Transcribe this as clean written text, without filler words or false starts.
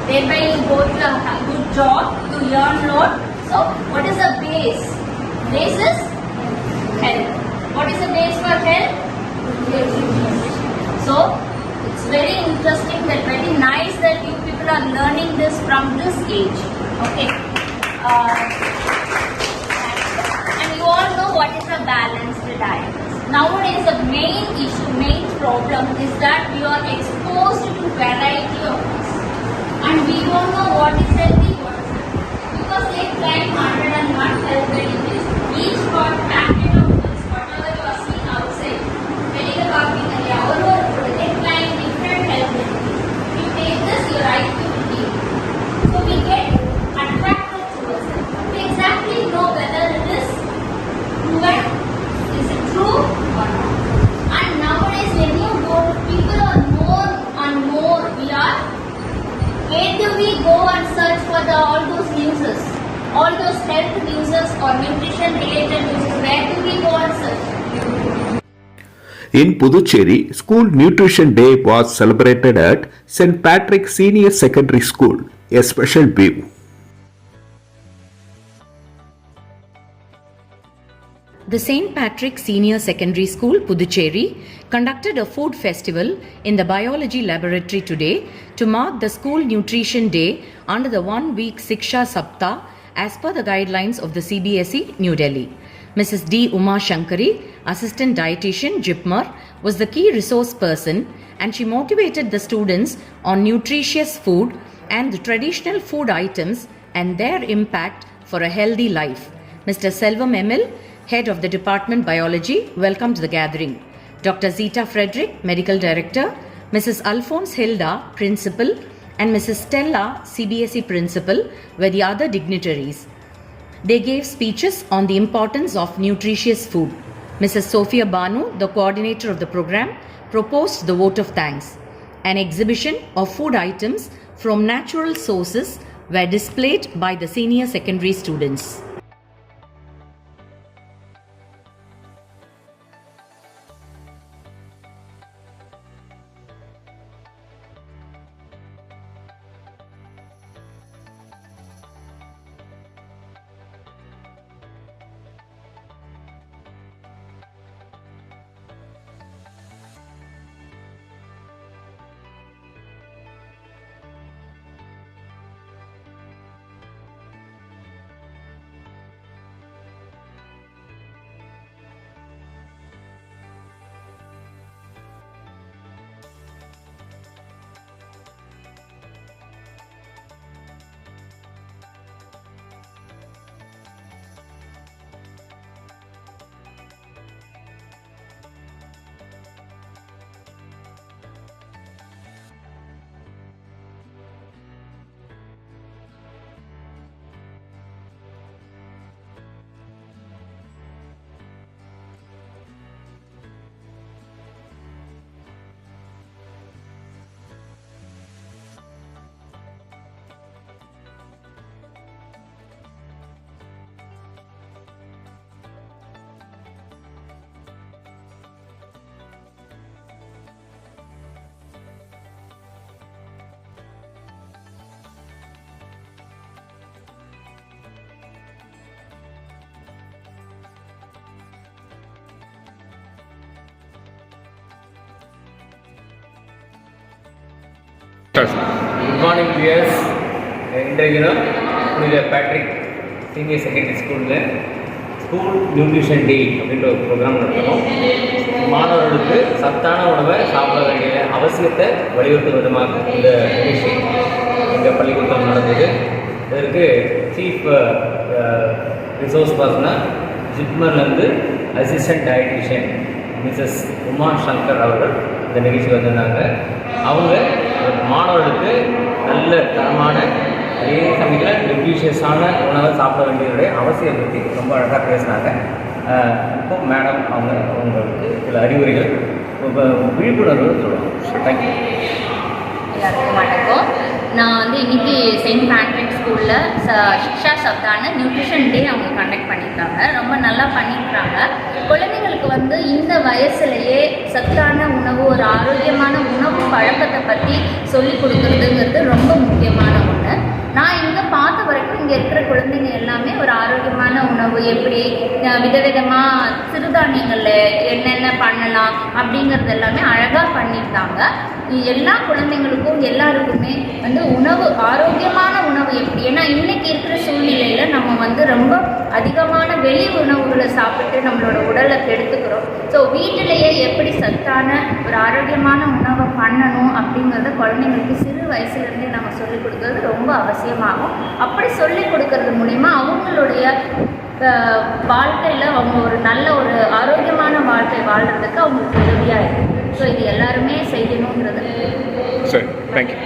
Thereby you go to a good job, you earn lot. So what is the base? Base is health. What is the base for health? So it's very interesting, that very nice that you people are learning this from this age. Okay. And you all know what is a balanced diet. Nowadays the main issue, main problem is that we are exposed to variety of foods. And we don't know what is healthy, what is healthy. Because they claim 101 health benefits. Each packet of foods, whatever you are seeing outside, medical marketing, they claim different health benefits. You take this, your IQ will be. So we get attracted towards it. We exactly know whether it is proven, is it true or not. And nowadays when you go, people are more and more, where do we go and search for all those newses? All those health newses or nutrition related newses, where do we go and search? In Puducherry, School Nutrition Day was celebrated at St. Patrick Senior Secondary School. A special view. The St. Patrick Senior Secondary School, Puducherry, conducted a food festival in the biology laboratory today to mark the School Nutrition Day under the 1-week Siksha Saptah as per the guidelines of the CBSE, New Delhi. Mrs. D. Uma Shankari, Assistant Dietitian, JIPMER, was the key resource person, and she motivated the students on nutritious food and the traditional food items and their impact for a healthy life. Mr. Selvam Emil, Head of the Department Biology, welcomed the gathering. Dr. Zita Frederick, Medical Director, Mrs. Alphonse Hilda, Principal, and Mrs. Stella, CBSE Principal, were the other dignitaries. They gave speeches on the importance of nutritious food. Mrs. Sophia Banu, the coordinator of the program, proposed the vote of thanks. An exhibition of food items from natural sources were displayed by the senior secondary students. Good morning, viewers. இன்றைக்கு புனித Patrick senior secondary ஸ்கூலில் school nutrition டே அப்படின்ற ஒரு program நடத்தணும். மாணவர்களுக்கு சத்தான உணவை சாப்பிட வேண்டிய அவசியத்தை வலியுறுத்தும் விதமாக இந்த நிகழ்ச்சி எங்கள் பள்ளிக்கூடத்தில் நடந்தது. இதற்கு சீஃப் ரிசோர்ஸ் பர்சனாக ஜிப்மர்லேருந்து assistant dietitian Mrs Uma Shankar அவர்கள் இந்த நிகழ்ச்சிக்கு வந்திருந்தாங்க. அவங்க மாணவர்களுக்கு நல்ல தரமான அதே சமயத்தில் நியூட்ரிஷியஸான உணவை சாப்பிட வேண்டியதுடைய அவசியம் பற்றி ரொம்ப அழகாக பேசினாங்க. இப்போ மேடம் அவங்களுக்கு சில அறிவுரைகள் விழிப்புணர்வு சொல்லுவாங்க. தேங்க்யூ. எல்லாருக்கும் வணக்கம். நான் வந்து இன்னைக்கு செயின்ட் பேட்ரிக் ஸ்கூலில் சிக்ஷா சப்தான நியூட்ரிஷன் டே அவங்க கண்டக்ட் பண்ணியிருக்காங்க. ரொம்ப நல்லா பண்ணியிருக்காங்க. குழந்தைங்களுக்கு வந்து இந்த வயசுலேயே சத்தான உணவு, ஒரு ஆரோக்கியமான உணவு பழக்கத்தை பற்றி சொல்லி கொடுக்குறதுங்கிறது ரொம்ப முக்கியமான ஒன்று. நான் இங்கே பார்த்த வரைக்கும் இங்கே இருக்கிற குழந்தைங்க எல்லாமே ஒரு ஆரோக்கியமான உணவு எப்படி விதவிதமாக சிறுதானியங்களில் என்னென்ன பண்ணலாம் அப்படிங்கிறது எல்லாமே அழகாக பண்ணியிருந்தாங்க. எல்லா குழந்தைங்களுக்கும் எல்லாருக்குமே வந்து உணவு, ஆரோக்கியமான உணவு எப்படி, ஏன்னா இன்றைக்கி இருக்கிற சூழ்நிலையில் நம்ம வந்து ரொம்ப அதிகமான வெளி உணவுகளை சாப்பிட்டு நம்மளோட உடலை கெடுத்துக்கிறோம். ஸோ வீட்டிலேயே எப்படி சத்தான ஒரு ஆரோக்கியமான உணவை பண்ணணும் அப்படிங்கிறத குழந்தைங்களுக்கு சிறு வயசுலேருந்தே நம்ம சொல்லிக் கொடுக்கறது ரொம்ப அவசியமாகும். அப்படி சொல்லிக் கொடுக்கறது மூலிமா அவங்களுடைய வாழ்க்கையில் அவங்க ஒரு நல்ல ஒரு ஆரோக்கியமான வாழ்க்கை வாழ்கிறதுக்கு அவங்களுக்கு உதவியாக இருக்குது. ஸோ இது எல்லாருமே செய்யணுங்கிறது. சரி, தேங்க்யூ.